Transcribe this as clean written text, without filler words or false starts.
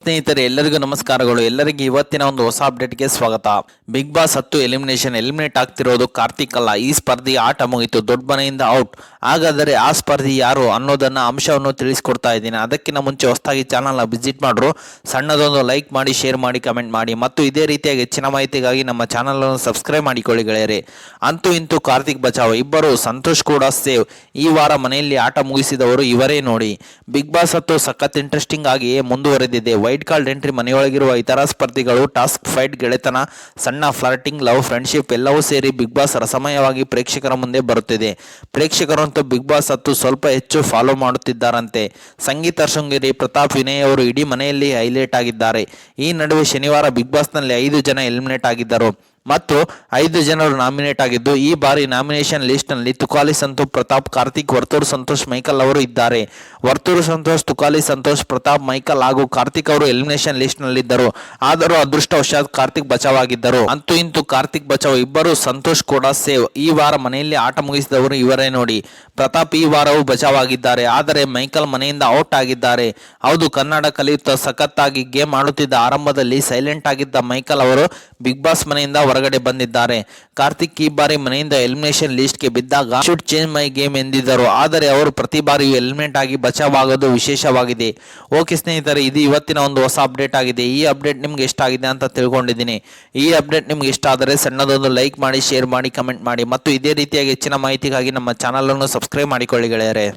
ಸ್ನೇಹಿತರೆ ಎಲ್ಲರಿಗೂ ನಮಸ್ಕಾರಗಳು. ಎಲ್ಲರಿಗೂ ಇವತ್ತಿನ ಒಂದು ಹೊಸ ಅಪ್ಡೇಟ್ಗೆ ಸ್ವಾಗತ. ಬಿಗ್ ಬಾಸ್ 10 ಎಲಿಮಿನೇಟ್ ಆಗ್ತಿರೋದು ಕಾರ್ತಿಕ್ ಅಲ್ಲ. ಈ ಸ್ಪರ್ಧೆ ಆಟ ಮುಗಿತು, ದೊಡ್ಡ ಮನೆಯಿಂದ ಔಟ್. ಹಾಗಾದರೆ ಆ ಸ್ಪರ್ಧಿ ಯಾರು ಅನ್ನೋದನ್ನ ಅಂಶವನ್ನು ತಿಳಿಸ್ಕೊಡ್ತಾ ಇದ್ದೀನಿ. ಅದಕ್ಕಿಂತ ಮುಂಚೆ ಹೊಸದಾಗಿ ಚಾನಲ್ನ ವಿಸಿಟ್ ಮಾಡ್ರು ಸಣ್ಣದೊಂದು ಲೈಕ್ ಮಾಡಿ, ಶೇರ್ ಮಾಡಿ, ಕಮೆಂಟ್ ಮಾಡಿ ಮತ್ತು ಇದೇ ರೀತಿಯಾಗಿ ಹೆಚ್ಚಿನ ಮಾಹಿತಿಗಾಗಿ ನಮ್ಮ ಚಾನಲ್ ಅನ್ನು ಸಬ್ಸ್ಕ್ರೈಬ್ ಮಾಡಿಕೊಳ್ಳಿ ಗೆಳೆಯರೆ. ಅಂತೂ ಇಂತೂ ಕಾರ್ತಿಕ್ ಬಚಾವ್, ಇಬ್ಬರು ಸಂತೋಷ್ ಕೂಡ ಸೇವ್. ಈ ವಾರ ಮನೆಯಲ್ಲಿ ಆಟ ಮುಗಿಸಿದವರು ಇವರೇ ನೋಡಿ. ಬಿಗ್ ಬಾಸ್ 10 ಸಖತ್ ಇಂಟ್ರೆಸ್ಟಿಂಗ್ ಆಗಿಯೇ ಮುಂದುವರೆದಿದೆ. ವೈಟ್ ಕಾರ್ಡ್ ಎಂಟ್ರಿ, ಮನೆಯೊಳಗಿರುವ ಇತರ ಸ್ಪರ್ಧಿಗಳು, ಟಾಸ್ಕ್ ಫೈಟ್, ಗೆಳೆತನ, ಸಣ್ಣ ಫ್ಲರ್ಟಿಂಗ್, ಲವ್, ಫ್ರೆಂಡ್ಶಿಪ್ ಎಲ್ಲವೂ ಸೇರಿ ಬಿಗ್ ಬಾಸ್ ರಸಮಯವಾಗಿ ಪ್ರೇಕ್ಷಕರ ಮುಂದೆ ಬರುತ್ತಿದೆ. ಪ್ರೇಕ್ಷಕರಂತೂ ಬಿಗ್ ಬಾಸ್ 10 ಸ್ವಲ್ಪ ಹೆಚ್ಚು ಫಾಲೋ ಮಾಡುತ್ತಿದ್ದಾರಂತೆ. ಸಂಗೀತ ಶೃಂಗೇರಿ, ಪ್ರತಾಪ್, ವಿನಯ್ ಅವರು ಇಡೀ ಮನೆಯಲ್ಲಿ ಹೈಲೈಟ್ ಆಗಿದ್ದಾರೆ. ಈ ನಡುವೆ ಶನಿವಾರ ಬಿಗ್ ಬಾಸ್ನಲ್ಲಿ 5 ಜನ ಎಲಿಮಿನೇಟ್ ಆಗಿದ್ದರು ಮತ್ತು 5 ಜನರು ನಾಮಿನೇಟ್ ಆಗಿದ್ದು, ಈ ಬಾರಿ ನಾಮಿನೇಷನ್ ಲಿಸ್ಟ್ನಲ್ಲಿ ತುಕಾಲಿ ಸಂತೋಷ್, ಪ್ರತಾಪ್, ಕಾರ್ತಿಕ್, ವರ್ತೂರು ಸಂತೋಷ್, ಮೈಕಲ್ ಅವರು ಇದ್ದಾರೆ. ವರ್ತೂರು ಸಂತೋಷ್, ತುಕಾಲಿ ಸಂತೋಷ್, ಪ್ರತಾಪ್, ಮೈಕಲ್ ಹಾಗೂ ಕಾರ್ತಿಕ್ ಅವರು ಎಲಿಮಿನೇಷನ್ ಲಿಸ್ಟ್ನಲ್ಲಿದ್ದರು. ಆದರೂ ಅದೃಷ್ಟವಶಾತ್ ಕಾರ್ತಿಕ್ ಬಚಾವ್ ಆಗಿದ್ದರು. ಅಂತೂ ಇಂತೂ ಕಾರ್ತಿಕ್ ಬಚಾವ್, ಇಬ್ಬರು ಸಂತೋಷ್ ಕೂಡ ಸೇವ್. ಈ ವಾರ ಮನೆಯಲ್ಲಿ ಆಟ ಮುಗಿಸಿದವರು ಇವರೇ ನೋಡಿ. ಪ್ರತಾಪ್ ಈ ವಾರವೂ ಬಚಾವ್ ಆಗಿದ್ದಾರೆ, ಆದರೆ ಮೈಕಲ್ ಮನೆಯಿಂದ ಔಟ್ ಆಗಿದ್ದಾರೆ. ಹೌದು, ಕನ್ನಡ ಕಲಿಯುತ್ತಾ ಸಖತ್ತಾಗಿ ಗೇಮ್ ಆಡುತ್ತಿದ್ದ ಆರಂಭದಲ್ಲಿ ಸೈಲೆಂಟ್ ಆಗಿದ್ದ ಮೈಕಲ್ ಅವರು ಬಿಗ್ ಬಾಸ್ ಮನೆಯಿಂದ ಹೊರಗಡೆ ಬಂದಿದ್ದಾರೆ. ಕಾರ್ತಿಕ್ ಈ ಬಾರಿ ಮನೆಯಿಂದ ಎಲಿಮಿನೇಷನ್ ಲಿಸ್ಟ್ಗೆ ಬಿದ್ದಾಗ ಶುಡ್ ಚೇಂಜ್ ಮೈ ಗೇಮ್ ಎಂದಿದ್ದರು. ಆದರೆ ಅವರು ಪ್ರತಿ ಬಾರಿಯೂ ಎಲಿಮಿನೇಟ್ ಆಗಿ ಬಚಾವ್ ಆಗೋದು ವಿಶೇಷವಾಗಿದೆ. ಓಕೆ ಸ್ನೇಹಿತರೆ, ಇದು ಇವತ್ತಿನ ಒಂದು ಹೊಸ ಅಪ್ಡೇಟ್ ಆಗಿದೆ. ಈ ಅಪ್ಡೇಟ್ ನಿಮ್ಗೆ ಇಷ್ಟ ಆಗಿದೆ ಅಂತ ತಿಳ್ಕೊಂಡಿದ್ದೀನಿ. ಈ ಅಪ್ಡೇಟ್ ನಿಮ್ಗೆ ಇಷ್ಟ ಆದರೆ ಸಣ್ಣದೊಂದು ಲೈಕ್ ಮಾಡಿ, ಶೇರ್ ಮಾಡಿ, ಕಮೆಂಟ್ ಮಾಡಿ ಮತ್ತು ಇದೇ ರೀತಿಯಾಗಿ ಹೆಚ್ಚಿನ ಮಾಹಿತಿಗಾಗಿ ನಮ್ಮ ಚಾನಲ್ ಅನ್ನು ಸಬ್ಸ್ಕ್ರೈಬ್ ಮಾಡಿಕೊಳ್ಳಿ ಗೆಳೆಯರೆ.